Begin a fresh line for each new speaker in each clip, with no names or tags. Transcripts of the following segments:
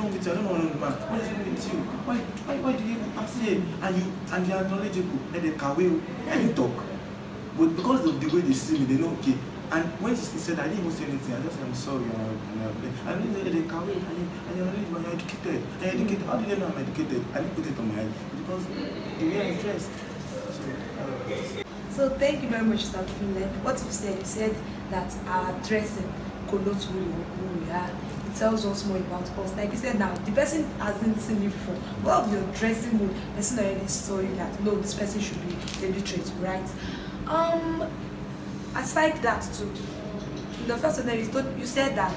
wrong with you? I don't know the man. What is wrong with you? Why do you ask here? And they are knowledgeable and they can will and they talk. But because of the way they see me, they know okay. And when she said I didn't even say anything, I just said I'm sorry and they can will and you're knowledgeable and you're educated. How do they know I'm educated? I didn't put it on my head because the way I'm dressed.
So thank you very much, Mr. Funle. What you said that our dressing connotes who we are. It tells us more about us. Like you said now, the person hasn't seen you before. What of your dressing mood? The person already saw you that no, this person should be illiterate, right? Aside that too, in the first scenario you said that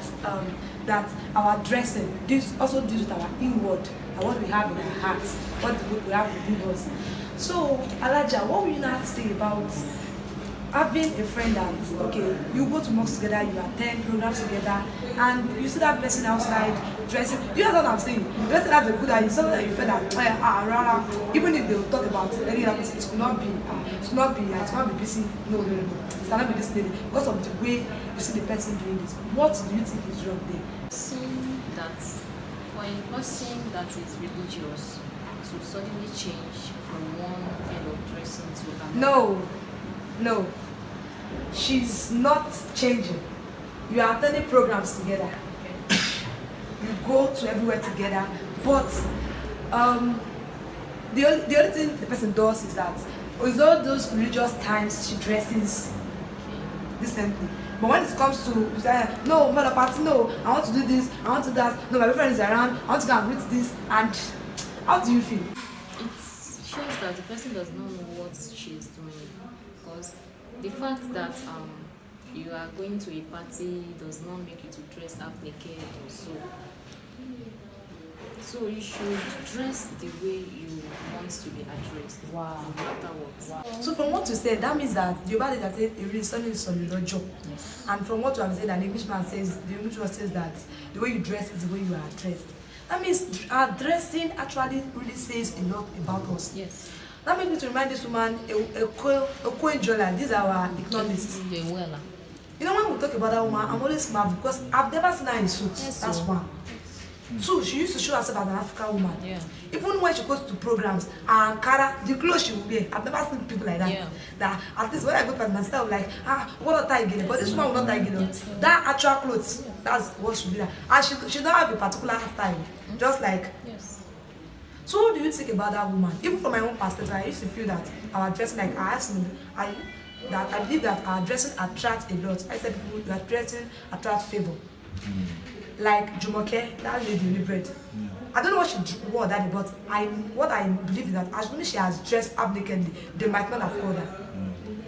that our dressing this also deals with our inward and what we have in our hearts, what we have within us. So, Alaja, what will you not say about having a friend that, okay, you go to mosque together, you attend programs together, and you see that person outside dressing, you know what I'm saying? The person has a good idea, something that you feel that, even if they will talk about any other person, it will not be busy, no, it cannot be this lady, because of the way you see the person doing this. What do you think is wrong there?
Seeing that for a person that is religious, to suddenly change from one kind of dressing to another.
No, she's not changing. You are attending programs together. You go to everywhere together, but the only thing the person does is that with all those religious times she dresses decently. But when it comes to no, mother party, no, I want to do this, I want to do that, no, my boyfriend is around, I want to go and greet this, and how do you feel?
It shows that the person does not know what she is doing, because the fact that you are going to a party does not make you to dress half naked or so. So you should dress the way you want to be addressed.
Wow.
No matter what.
Wow. So from what you said, that means that the Yoruba that said it really is a job.
Yes.
And from what you have said, an Englishman says, the Englishman says that the way you dress is the way you are dressed. That means our dressing actually really says a lot about us.
Yes.
That makes me to remind this woman, Atoyebi, these are our economists. You know, when we talk about that woman, I'm always mad because I've never seen her in suit.
Yes,
that's one. Two, she used to show herself as an African woman.
Yeah.
Even when she goes to programs, and Kara, the clothes she will wear, I've never seen people like that. Yeah. That at least when I go to my sister, I'm like, what not tie again? But this woman will not tie again. Yes. That actual clothes, that's what she be like. And she don't have a particular style, just like.
Yes.
So what do you think about that woman? Even from my own perspective, I used to feel that our dressing, like I believe that our dressing attracts a lot. I said people that dressing attract favor. Like Jumoke, that lady in the bread. I don't know what she wore that day, but what I believe is that as soon as she has dressed up nakedly, they might not afford her.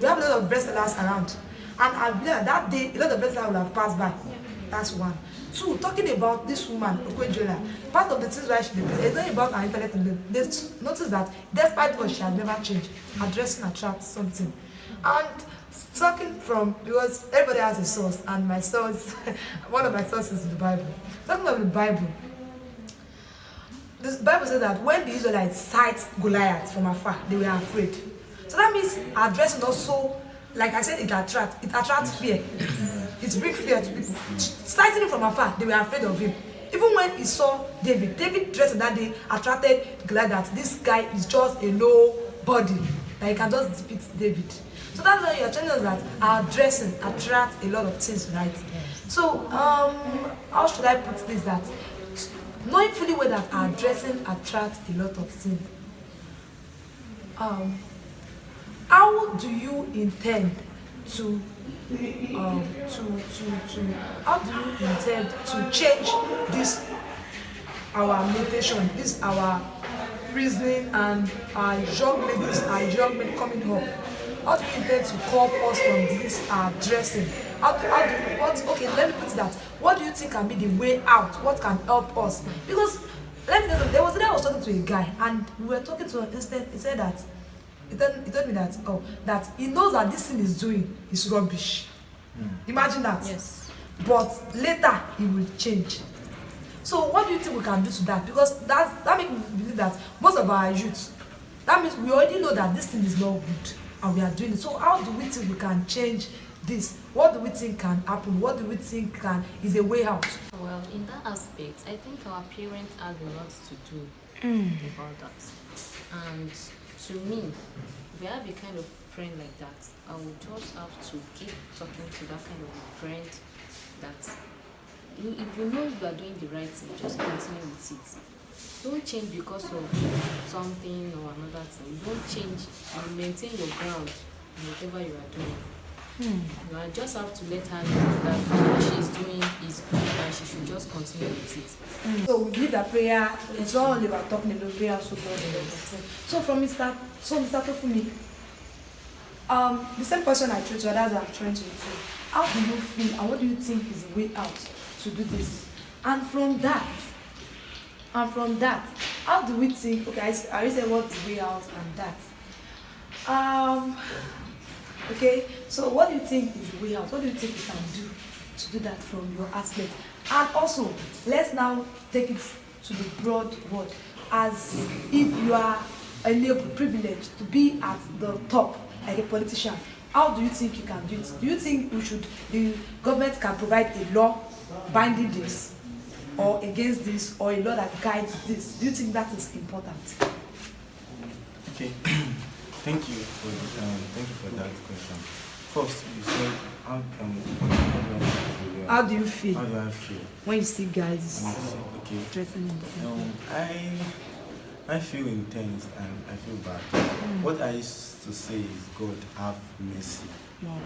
We have a lot of bestsellers around, and I believe that day a lot of bestsellers will have passed by. That's one. Two, talking about this woman, Atoyebi, part of the things why she did it's not about her intellect. They notice that despite what she has never changed, her dressing attracts something. And talking from, because everybody has a source, and my source, one of my sources is the Bible. Talking about the Bible, the Bible says that when the Israelites sight Goliath from afar, they were afraid. So that means our dressing also, like I said, it attracts fear. It brings fear to people. Sighting him from afar, they were afraid of him. Even when he saw David dressed that day attracted Goliath, that this guy is just a nobody, that he can just defeat David. So that's why you're telling us that our dressing attracts a lot of things, right? Yes. So, how should I put this? That knowing fully well that our dressing attracts a lot of things, how do you intend to change this our meditation, this our reasoning, and our young ladies, our young men coming up? How do you intend to curb us from this dressing? Okay, let me put it that. What do you think can be the way out? What can help us? Because let me tell you, there was a day I was talking to a guy, and we were talking to him. Instead, he said that he told me that that he knows that this thing he's doing is rubbish. Imagine that.
Yes.
But later he will change. So what do you think we can do to that? Because that makes me believe that most of our youth, that means we already know that this thing is not good, and we are doing it. So how do we think we can change this what do we think can happen? What do we think is a way out?
Well, in that aspect, I think our parents have a lot to do about that. And to me, if I have a kind of friend like that, I would just have to keep talking to that kind of friend that if you know you are doing the right thing, just continue with it. Don't change because of something or another thing. Don't change. You maintain your ground in whatever you are doing. You just have to let her know that what she is doing is good and she should just continue with it.
So we believe that prayer is not only about talking alone, prayer also does everything. So from Mr. Tofumi, the same question I threw to others I'm trying to do. How do you feel and what do you think is the way out to do this? And from that, how do we think, okay, I already said what's the way out and that. Okay, so what do you think is the way out? What do you think you can do to do that from your aspect? And also, let's now take it to the broad world. As if you are enabled, privileged to be at the top, like a politician, how do you think you can do it? Do you think the government can provide a law binding this, or against this, or a law that guides this? Do you think that is important?
Okay. Thank you for that question. First, you said
How do you feel?
How do I feel
when you see guys
okay.
dressing in the same
I feel intense and I feel bad. What I used to say is, God have mercy,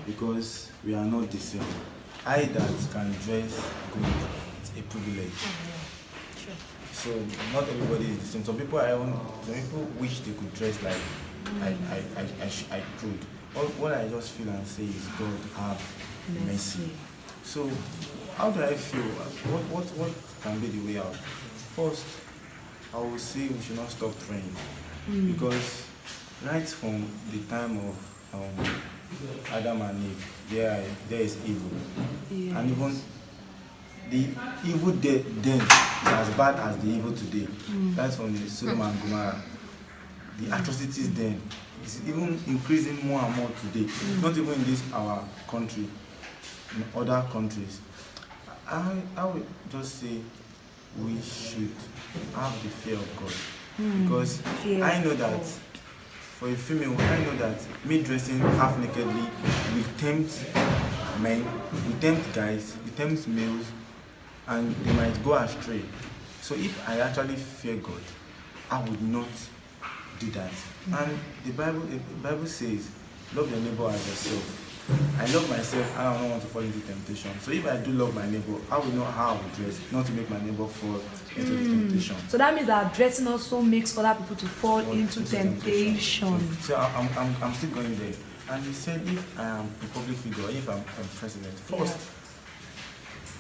because we are not the same. I that can dress good, it's a privilege.
Sure.
So not everybody is the same. Some people wish they could dress like I could. What I just feel and say is, God have mercy. So how do I feel? What can be the way out? First, I will say we should not stop praying, because right from the time of Adam and Eve, there is evil, and even the evil then is as bad as the evil today. That's from the Sodom and Gomorrah. The atrocities then is even increasing more and more today. Not even in this our country, in other countries. I would just say we should have the fear of God, because I know that for a female, I know that me dressing half nakedly will tempt men, will tempt guys, will tempt males, and they might go astray. So if I actually fear God, I would not do that. And the Bible says, love your neighbor as yourself. I love myself and I don't want to fall into temptation. So if I do love my neighbor, I will know how I will dress, not to make my neighbor fall into the temptation.
So that means that dressing also makes other people to fall into temptation.
So I'm still going there. And he said, if I am a public figure, if I'm president, first,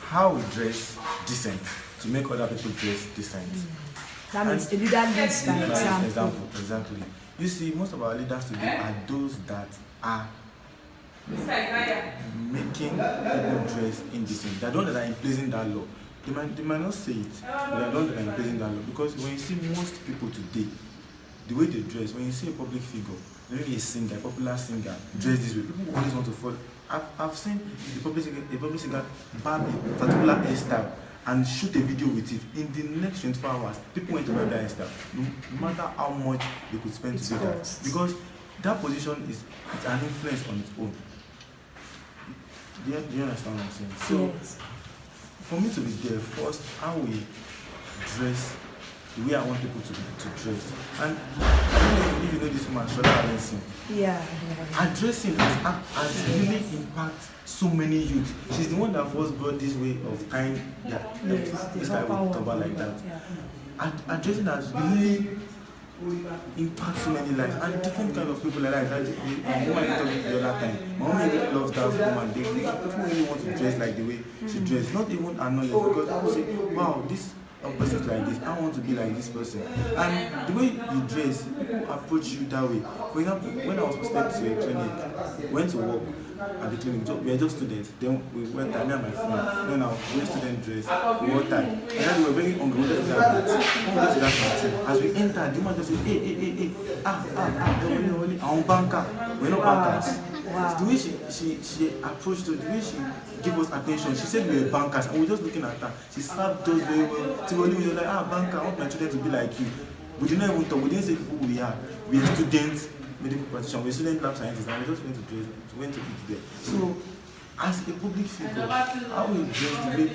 how we dress decent to make other people dress decent.
That means a leader leads by example.
Exactly. You see, most of our leaders today are those that are making people dress indecent. They're the ones that are imposing that law. They might not say it, but they're the ones that are imposing that law. Because when you see most people today, the way they dress, when you see a public figure, maybe a singer, a popular singer, dress this way, people always want to follow. I've seen a public singer barb a particular hairstyle and shoot a video with it. In the next 24 hours, people went to wear that hairstyle, no matter how much they could spend to do that. Because that position is an influence on its own. Do you understand what I'm saying? So,
yes.
For me to be there, first, how we dress, the way I want people to dress. And I don't know if you know this woman, Sulaimon.
Yeah.
Her dressing has really impacted so many youth. She's the one that first brought this way of tying this guy with turban like that. And her dressing has really impact so many lives and different kind of people like that. My woman told me the other time, my mom really loves that woman. People really want to dress like the way she dresses. Not even annoyed, because I would say, wow, this person is like this, I want to be like this person. And the way you dress, people approach you that way. For example, when I was posted to a clinic, went to work at the clinic, we were just students, then we went there, me and my friend, then our student dress, we wore tie, and then we were very hungry, we wanted to that party. As we entered, the woman just said, hey, our banker, we're not bankers.
Wow.
The way she approached us, the way she gave us attention, she said we were bankers, and we were just looking at her. She served us very well. Till we were like, banker, I want my children to be like you. We did not even talk. We didn't say who we are. We are students, medical practitioners, we're student lab scientists, and we just went to eat there. So, as a public figure, I will dress the way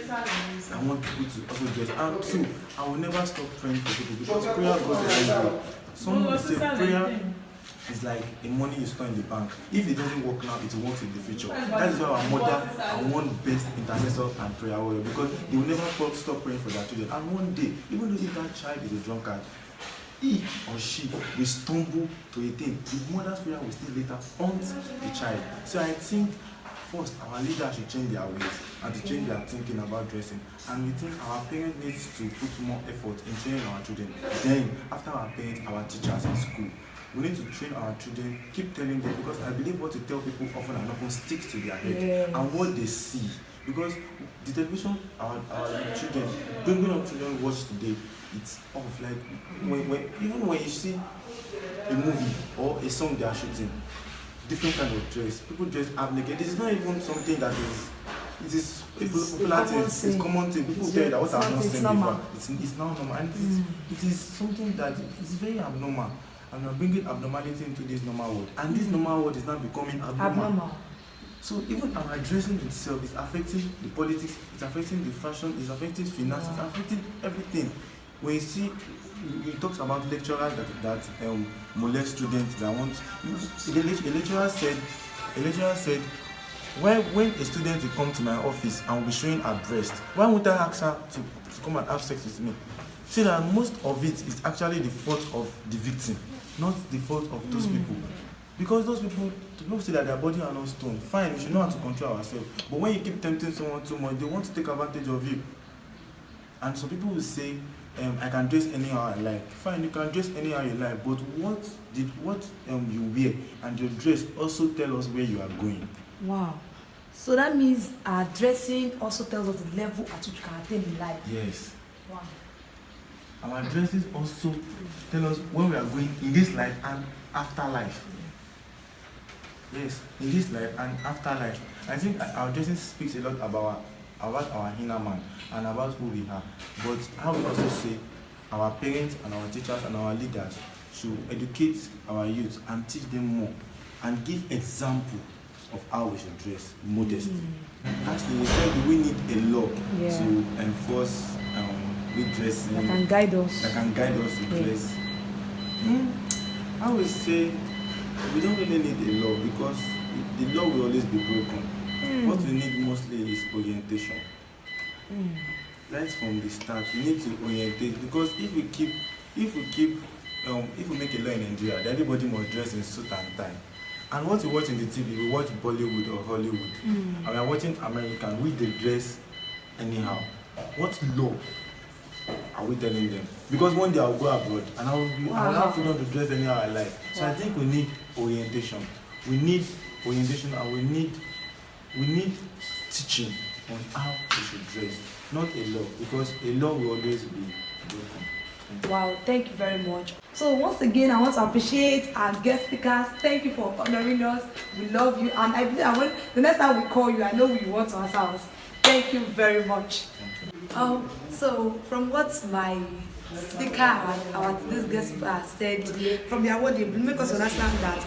I want people to also dress. And two, I will never stop praying for people because prayer goes a long way. Some say prayer is like a money you store in the bank. If it doesn't work now, it will work in the future. That is why our mother are one best intercessor and prayer warrior, because they will never stop praying for their children. And one day, even though if that child is a drunkard, he or she will stumble to a thing. The mother's prayer will still later haunt the child. So I think first, our leaders should change their ways and to change their thinking about dressing. And we think our parents need to put more effort in training our children. Then, after our parents, our teachers in school, we need to train our children, keep telling them, because I believe what you tell people often and often sticks to their head and what they see. Because the television our children, bringing up children watch today, it's off. Like even when you see a movie or a song they are shooting, different kind of dress. People dress half naked. This is not even something that is. It is popular thing. It's common thing. People tell you that what I've not seen before. It's now normal, and it is something that is very abnormal. And we're bringing abnormality into this normal world, and this normal world is now becoming abnormal. So even our dressing itself is affecting the politics. It's affecting the fashion. It's affecting finance. It's affecting everything. When you see. He talks about lecturers that molest students that want. A lecturer said, when a student will come to my office and will be showing her breast, why won't I ask her to come and have sex with me? See that most of it is actually the fault of the victim, not the fault of those people. Because those people say that their body are not stone. Fine, we should know how to control ourselves. But when you keep tempting someone too much, they want to take advantage of you. And some people will say, I can dress anyhow I like. Fine, you can dress anyhow you like, but what you wear and your dress also tell us where you are going.
Wow. So that means our dressing also tells us the level at which we can attain in life.
Yes.
Wow.
Our dresses also tell us where we are going in this life and after life. Yes, in this life and after life. I think our dressing speaks a lot about our inner man and about who we are. But I would also say our parents and our teachers and our leaders should educate our youth and teach them more and give example of how we should dress modestly. Actually, we said we need a law to enforce good dressing.
That can guide us.
To dress. I would say we don't really need a law because the law will always be broken. What we need mostly is orientation. Right from the start, we need to orientate, because if we make a law in Nigeria, then everybody must dress in suit and tie. And what we watch in the TV, we watch Bollywood or Hollywood, and we are watching American, we they dress anyhow. What law are we telling them? Because one day I'll go abroad and I'll have freedom to dress anyhow I like. So I think we need orientation. We need orientation, and we need teaching on how we should dress, not a law, because a law will always be broken.
Wow, thank you very much. So once again, I want to appreciate our guest speakers. Thank you for honoring us. We love you, and I believe the next time we call you, I know you want to answer us. Thank you very much. So from what my speaker, this guest speaker said, from their word, they make us understand that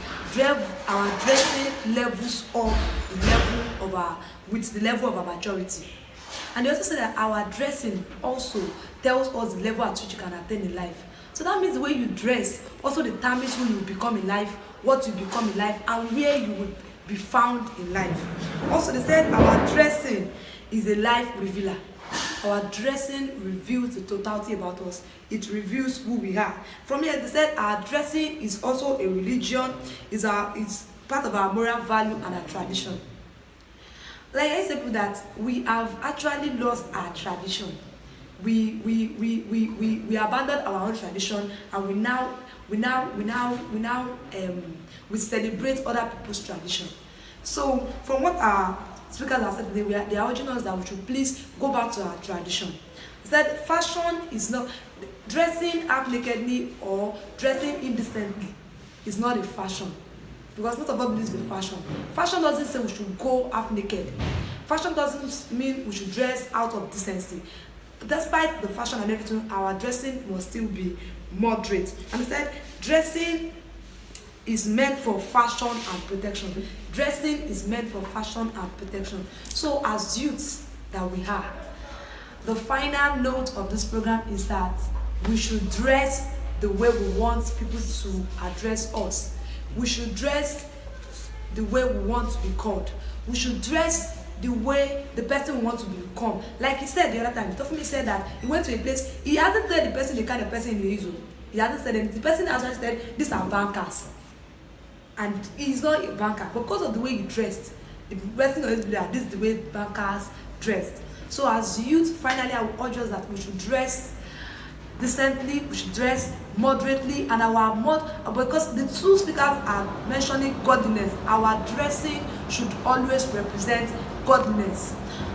our dressing levels up with the level of our maturity. And they also say that our dressing also tells us the level at which you can attain in life. So that means the way you dress also determines who you will become in life, what you become in life, and where you will be found in life. Also, they said our dressing is a life revealer. Our dressing reveals the totality about us. It reveals who we are. From here, they said our dressing is also a religion, it's part of our moral value and our tradition. Like I said, that we have actually lost our tradition. We abandoned our own tradition, and we celebrate other people's tradition. So from what our speakers have said today, they are urging us that we should please go back to our tradition. They said fashion is not dressing half nakedly or dressing indecently is not a fashion. because most of us believe in fashion. Fashion doesn't say we should go half naked. Fashion doesn't mean we should dress out of decency. Despite the fashion and everything, our dressing must still be moderate. And instead, dressing is meant for fashion and protection. Dressing is meant for fashion and protection. So as youths that we are, the final note of this program is that we should dress the way we want people to address us. We should dress the way we want to be called. We should dress the way the person we want to become. Like he said the other time, Tofunmi said that he went to a place, he hasn't said the person the kind of person he is. He hasn't said anything. The person has just said, these are bankers. And he's not a banker. Because of the way he dressed, the person always believe that this is the way bankers dressed. So as youth, finally I would urge us that we should dress decently, we should dress moderately, and because the two speakers are mentioning godliness, our dressing should always represent godliness.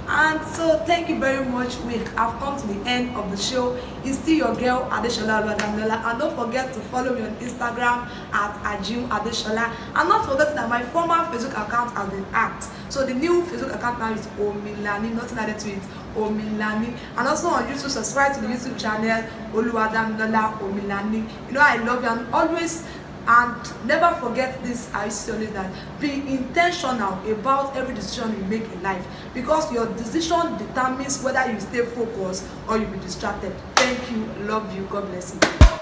And so thank you very much. We have come to the end of the show. It's still your girl Adesola Oluwadamilola, and don't forget to follow me on Instagram at Agee Adesola, and not forget that my former Facebook account has been hacked. So the new Facebook account now is Omilani, nothing added to it, Omilani. And also on YouTube, subscribe to the YouTube channel Oluwadamilola Omilani. You know I love you, and always and never forget this. I used to always that be intentional about every decision you make in life, because your decision determines whether you stay focused or you be distracted. Thank you, love you, God bless you.